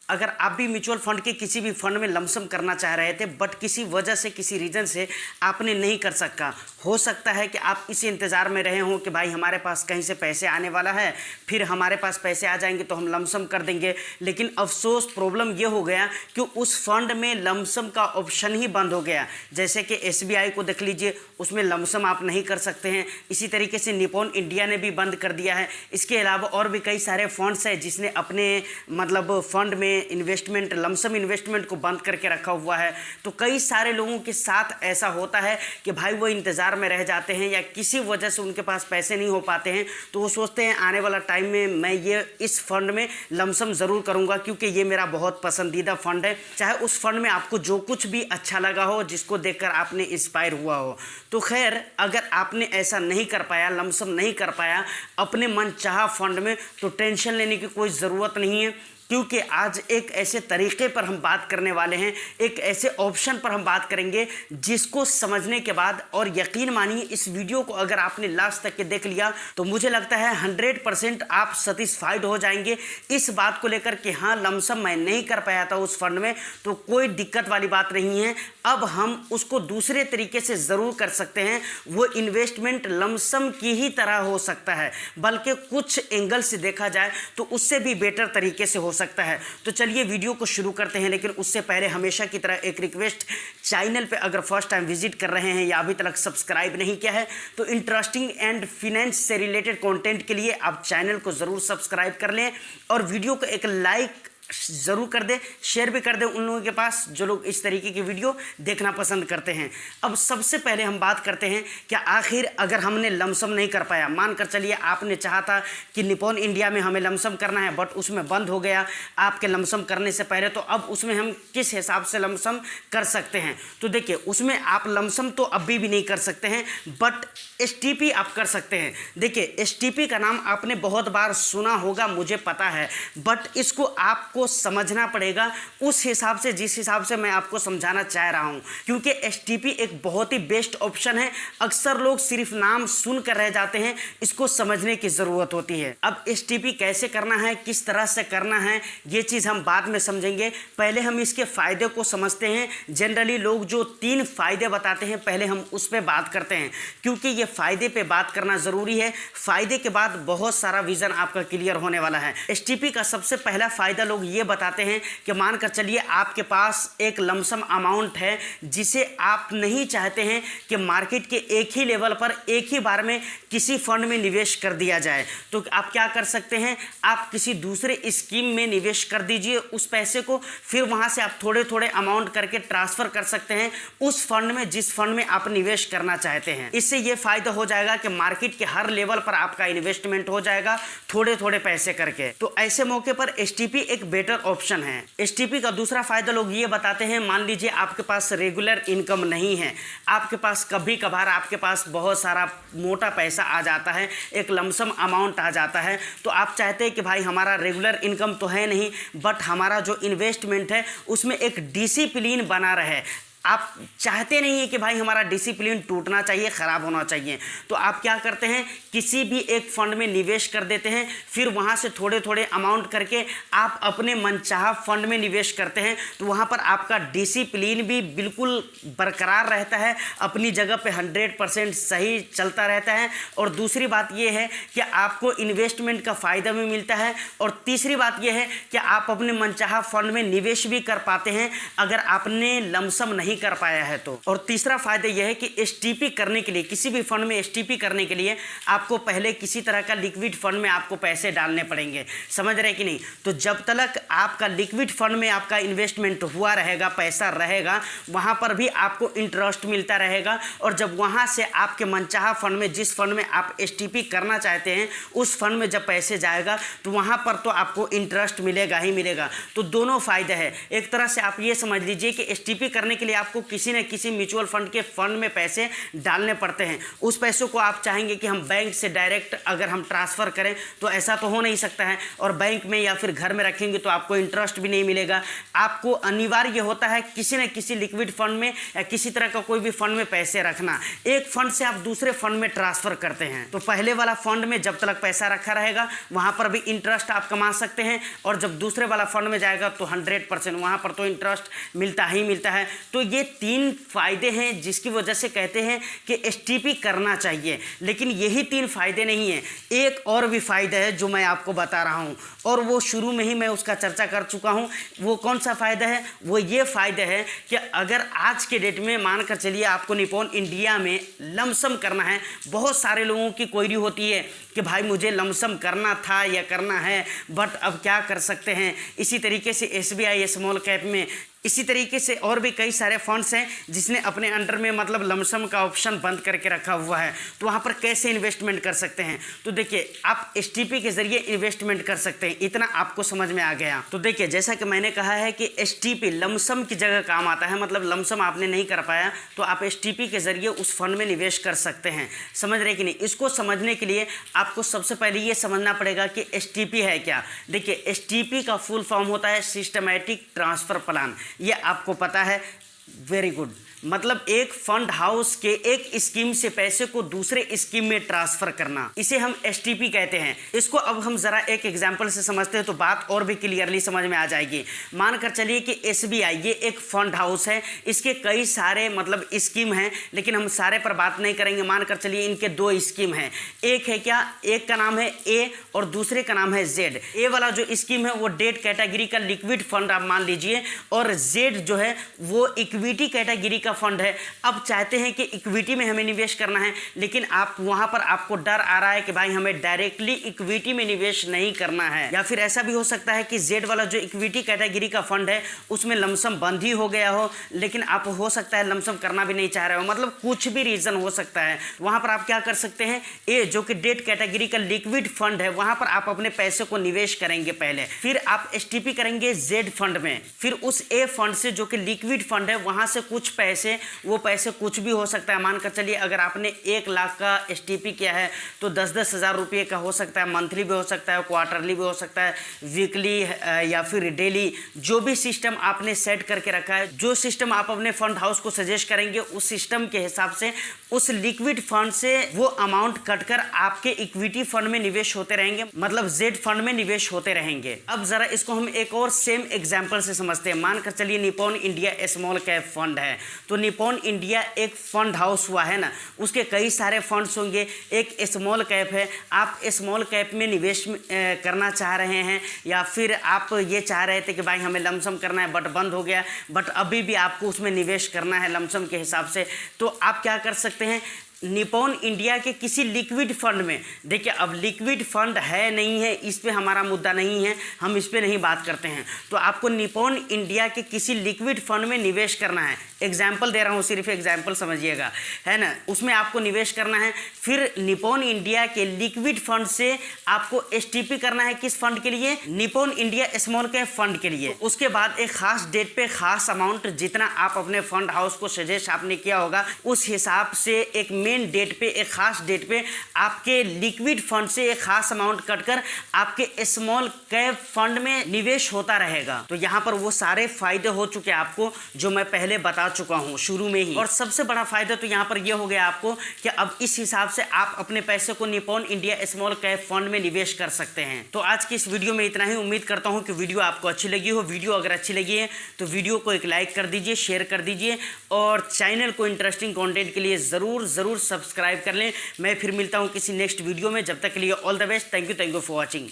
अगर आप भी म्यूचुअल फंड के किसी भी फंड में लमसम करना चाह रहे थे बट किसी वजह से किसी रीज़न से आपने नहीं कर सका, हो सकता है कि आप इस इंतज़ार में रहे हों कि भाई हमारे पास कहीं से पैसे आने वाला है, फिर हमारे पास पैसे आ जाएंगे तो हम लमसम कर देंगे। लेकिन अफसोस प्रॉब्लम ये हो गया कि उस फंड में लमसम का ऑप्शन ही बंद हो गया। जैसे कि SBI को देख लीजिए, उसमें लमसम आप नहीं कर सकते हैं। इसी तरीके से निपॉन इंडिया ने भी बंद कर दिया है। इसके अलावा और भी कई सारे फंड्स हैं जिसने अपने मतलब फंड में इन्वेस्टमेंट, लमसम इन्वेस्टमेंट को बंद करके रखा हुआ है। तो कई सारे लोगों के साथ ऐसा होता है कि भाई वो इंतज़ार में रह जाते हैं या किसी वजह से उनके पास पैसे नहीं हो पाते हैं, तो वो सोचते हैं आने वाला टाइम में मैं ये इस फंड में लमसम ज़रूर करूँगा क्योंकि ये मेरा बहुत पसंदीदा फंड है। चाहे उस फंड में आपको जो कुछ भी अच्छा लगा हो, जिसको देखकर आपने इंस्पायर हुआ हो। तो खैर, अगर आपने ऐसा नहीं कर पाया, लमसम नहीं कर पाया अपने मन चाहा फंड में, तो टेंशन लेने की कोई ज़रूरत नहीं है, क्योंकि आज एक ऐसे तरीके पर हम बात करने वाले हैं, एक ऐसे ऑप्शन पर हम बात करेंगे जिसको समझने के बाद, और यकीन मानिए इस वीडियो को अगर आपने लास्ट तक के देख लिया तो मुझे लगता है 100% आप सेटिस्फाइड हो जाएंगे इस बात को लेकर कि हाँ, लमसम मैं नहीं कर पाया था उस फंड में, तो कोई दिक्कत वाली बात नहीं है। अब हम उसको दूसरे तरीके से ज़रूर कर सकते हैं। वो इन्वेस्टमेंट लमसम की ही तरह हो सकता है, बल्कि कुछ एंगल से देखा जाए तो उससे भी बेटर तरीके से हो सकता है। तो चलिए वीडियो को शुरू करते हैं। लेकिन उससे पहले हमेशा की तरह एक रिक्वेस्ट, चैनल पे अगर फर्स्ट टाइम विजिट कर रहे हैं या अभी तक सब्सक्राइब नहीं किया है तो इंटरेस्टिंग एंड फिनेंस से रिलेटेड कंटेंट के लिए आप चैनल को ज़रूर सब्सक्राइब कर लें और वीडियो को एक लाइक ज़रूर कर दे, शेयर भी कर दे उन लोगों के पास जो लोग इस तरीके की वीडियो देखना पसंद करते हैं। अब सबसे पहले हम बात करते हैं कि आखिर अगर हमने लमसम नहीं कर पाया, मानकर चलिए आपने चाहा था कि निपॉन इंडिया में हमें लमसम करना है बट उसमें बंद हो गया आपके लमसम करने से पहले, तो अब उसमें हम किस हिसाब से लमसम कर सकते हैं? तो देखिए, उसमें आप लमसम तो अभी भी नहीं कर सकते हैं बट STP आप कर सकते हैं। देखिए, STP का नाम आपने बहुत बार सुना होगा, मुझे पता है, बट इसको आपको समझना पड़ेगा उस हिसाब से जिस हिसाब से मैं आपको समझाना चाह रहा हूं, क्योंकि STP एक बहुत ही बेस्ट ऑप्शन है। अक्सर लोग सिर्फ नाम सुनकर रह जाते हैं, इसको समझने की ज़रूरत होती है। अब STP कैसे करना है, किस तरह से करना है, ये चीज़ हम बाद में समझेंगे। पहले हम इसके फ़ायदे को समझते हैं। जनरली लोग जो 3 फ़ायदे बताते हैं, पहले हम उस पर बात करते हैं, क्योंकि ये फ़ायदे पे बात करना ज़रूरी है। फ़ायदे के बाद बहुत सारा विज़न आपका क्लियर होने वाला है। STP का सबसे पहला फ़ायदा लोग ये बताते हैं कि मानकर चलिए आपके पास एक लमसम अमाउंट है जिसे आप नहीं चाहते हैं कि मार्केट के एक ही लेवल पर एक ही बार में किसी फंड में निवेश कर दिया जाए, तो आप क्या कर सकते हैं, आप किसी दूसरे स्कीम में निवेश कर दीजिए उस पैसे को, फिर वहां से आप थोड़े थोड़े अमाउंट करके ट्रांसफ़र कर सकते हैं उस फंड में जिस फंड में आप निवेश करना चाहते हैं। इससे ये फायदा हो जाएगा कि मार्केट के हर लेवल पर आपका इन्वेस्टमेंट हो जाएगा थोड़े थोड़े पैसे करके। तो ऐसे मौके पर STP एक बेटर ऑप्शन है। STP का दूसरा फायदा लोग ये बताते हैं, मान लीजिए आपके पास रेगुलर इनकम नहीं है, आपके पास कभी कभार आपके पास बहुत सारा मोटा पैसा आ जाता है, एक लमसम अमाउंट आ जाता है, तो आप चाहते हैं कि भाई हमारा रेगुलर इनकम तो है नहीं बट हमारा जो इन्वेस्टमेंट है उसमें एक डिसिप्लिन बना रहे। आप चाहते नहीं है कि भाई हमारा डिसिप्लिन टूटना चाहिए, ख़राब होना चाहिए, तो आप क्या करते हैं, किसी भी एक फंड में निवेश कर देते हैं, फिर वहाँ से थोड़े थोड़े अमाउंट करके आप अपने मनचाहा फंड में निवेश करते हैं, तो वहाँ पर आपका डिसिप्लिन भी बिल्कुल बरकरार रहता है, अपनी जगह पे 100% सही चलता रहता है। और दूसरी बात यह है कि आपको इन्वेस्टमेंट का फ़ायदा भी मिलता है, और तीसरी बात यह है कि आप अपने मनचाहा फंड में निवेश भी कर पाते हैं अगर आपने लमसम नहीं कर पाया है तो। और तीसरा फायदा यह है कि STP करने के लिए, किसी भी फंड में STP करने के लिए आपको पहले किसी तरह का लिक्विड फंड में आपको पैसे डालने पड़ेंगे, समझ रहे कि नहीं? तो जब तक आपका लिक्विड फंड में आपका इन्वेस्टमेंट हुआ रहेगा, पैसा रहेगा, वहां पर भी आपको इंटरेस्ट मिलता रहेगा, और जब वहां से आपके मनचाहा फंड में, जिस फंड में आप STP करना चाहते हैं, उस फंड में जब पैसे जाएगा तो वहां पर तो आपको इंटरेस्ट मिलेगा ही मिलेगा। तो दोनों फायदे हैं। एक तरह से आप ये समझ लीजिए कि STP करने के लिए आपको किसी न किसी म्यूचुअल फंड के फंड में पैसे डालने पड़ते हैं। उस पैसों को आप चाहेंगे कि हम बैंक से डायरेक्ट अगर हम ट्रांसफ़र करें तो ऐसा तो हो नहीं सकता है, और बैंक में या फिर घर में रखेंगे तो आपको इंटरेस्ट भी नहीं मिलेगा। आपको अनिवार्य होता है किसी न किसी लिक्विड फंड में या किसी तरह का कोई भी फंड में पैसे रखना। एक फंड से आप दूसरे फंड में ट्रांसफ़र करते हैं तो पहले वाला फंड में जब तक पैसा रखा रहेगा वहाँ पर भी इंटरेस्ट आप कमा सकते हैं, और जब दूसरे वाला फंड में जाएगा तो 100% वहाँ पर तो इंटरेस्ट मिलता ही मिलता है। तो ये 3 फायदे हैं जिसकी वजह से कहते हैं कि एसटीपी करना चाहिए। लेकिन यही 3 फायदे नहीं हैं, एक और भी फायदा है जो मैं आपको बता रहा हूँ, और वो शुरू में ही मैं उसका चर्चा कर चुका हूँ। वो कौन सा फ़ायदा है? वो ये फ़ायदा है कि अगर आज के डेट में मानकर चलिए आपको निपॉन इंडिया में लमसम करना है। बहुत सारे लोगों की क्वेरी होती है कि भाई मुझे लमसम करना था या करना है, बट अब क्या कर सकते हैं। इसी तरीके से एसबीआई स्मॉल कैप में, इसी तरीके से और भी कई सारे फंड्स हैं जिसने अपने अंडर में मतलब लमसम का ऑप्शन बंद करके रखा हुआ है। तो वहाँ पर कैसे इन्वेस्टमेंट कर सकते हैं? तो देखिए, आप एसटीपी के ज़रिए इन्वेस्टमेंट कर सकते हैं, इतना आपको समझ में आ गया। तो देखिए, जैसा कि मैंने कहा है कि एसटीपी लमसम की जगह काम आता है, मतलब लमसम आपने नहीं कर पाया तो आप एसटीपी के ज़रिए उस फंड में निवेश कर सकते हैं। समझ रहे कि नहीं? इसको समझने के लिए आपको सबसे पहले ये समझना पड़ेगा कि एसटीपी है क्या। देखिए, एसटीपी का फुल फॉर्म होता है सिस्टमैटिक ट्रांसफ़र प्लान। ये आपको पता है, वेरी गुड। मतलब एक फंड हाउस के एक स्कीम से पैसे को दूसरे स्कीम में ट्रांसफर करना, इसे हम एसटीपी कहते हैं। इसको अब हम जरा एक एग्जांपल से समझते हैं तो बात और भी क्लियरली समझ में आ जाएगी। मानकर चलिए कि एसबीआई ये एक फंड हाउस है, इसके कई सारे मतलब स्कीम हैं, लेकिन हम सारे पर बात नहीं करेंगे। मानकर चलिए इनके 2 स्कीम हैं, एक है क्या, एक का नाम है ए और दूसरे का नाम है जेड। ए वाला जो स्कीम है वो डेट कैटेगरी का लिक्विड फंड आप मान लीजिए, और जेड जो है वो इक्विटी कैटेगरी का फंड है। अब चाहते हैं कि इक्विटी में हमें निवेश करना है, लेकिन आप वहां पर आपको डर आ रहा है कि भाई हमें डायरेक्टली इक्विटी में निवेश नहीं करना है, या फिर ऐसा भी हो सकता है कि जेड वाला जो इक्विटी कैटेगरी का फंड है उसमें लमसम बंद ही हो गया हो, लेकिन आप हो सकता है लमसम करना भी नहीं चाह रहे हो, मतलब कुछ भी रीजन हो सकता है। वहां पर आप क्या कर सकते हैं, ए जो कि डेट कैटेगरी का लिक्विड फंड है वहां पर आप अपने पैसे को निवेश करेंगे पहले, फिर आप एसटीपी करेंगे जेड फंड में, फिर उस ए फंड से जो कि लिक्विड फंड है वहां से कुछ पैसे, वो पैसे कुछ भी हो सकता है। मानकर चलिए अगर आपने 1 लाख का एसटीपी किया है तो 10-10 हज़ार रुपये का हो सकता है, मंथली भी हो सकता है, क्वार्टरली भी हो सकता है, वीकली या फिर डेली, जो भी सिस्टम आपने सेट करके रखा है, जो सिस्टम आप अपने फंड हाउस को सजेस्ट करेंगे उस सिस्टम के हिसाब से उस लिक्विड फंड से वो अमाउंट कटकर आपके इक्विटी फंड में निवेश होते रहेंगे, मतलब जेड फंड में निवेश होते रहेंगे। अब जरा इसको हम एक और सेम एग्जांपल से समझते हैं। मानकर चलिए Nippon India small cap fund है, तो निपॉन इंडिया एक फंड हाउस हुआ है ना, उसके कई सारे फंड्स होंगे, एक स्मॉल कैप है। आप स्मॉल कैप में निवेश करना चाह रहे हैं, या फिर आप ये चाह रहे थे कि भाई हमें लमसम करना है बट बंद हो गया, बट अभी भी आपको उसमें निवेश करना है लमसम के हिसाब से, तो आप क्या कर सकते हैं, निपॉन इंडिया के किसी लिक्विड फंड में। देखिए, अब लिक्विड फंड है नहीं है इस पे हमारा मुद्दा नहीं है, हम इस पे नहीं बात करते हैं। तो आपको निपॉन इंडिया के किसी लिक्विड फंड में निवेश करना है। एग्जाम्पल दे रहा हूँ, सिर्फ एग्जाम्पल समझिएगा, है ना। उसमें आपको निवेश करना है, फिर निपॉन इंडिया के लिक्विड फंड से आपको एसटीपी करना है। किस फंड के लिए? Nippon India small cap fund के लिए। उसके बाद एक खास डेट पे खास अमाउंट, जितना आप अपने फंड हाउस को सजेस्ट आपने किया होगा उस हिसाब से एक मेन डेट पे, एक खास डेट पे आपके लिक्विड फंड से एक खास अमाउंट कटकर आपके स्मॉल कैप फंड में निवेश होता रहेगा। तो यहाँ पर वो सारे फायदे हो चुके आपको जो मैं पहले बता चुका हूँ शुरू में ही। और सबसे बड़ा फायदा तो यहाँ पर ये हो गया आपको कि अब इस हिसाब से आप अपने पैसे को Nippon India small cap fund में निवेश कर सकते हैं। तो आज की इस वीडियो में इतना ही। उम्मीद करता हूँ कि वीडियो आपको अच्छी लगी हो। वीडियो अगर अच्छी लगी है तो वीडियो को एक लाइक कर दीजिए, शेयर कर दीजिए, और चैनल को इंटरेस्टिंग कंटेंट के लिए ज़रूर सब्सक्राइब कर लें। मैं फिर मिलता हूँ किसी नेक्स्ट वीडियो में। जब तक के लिए all the best. Thank you for watching.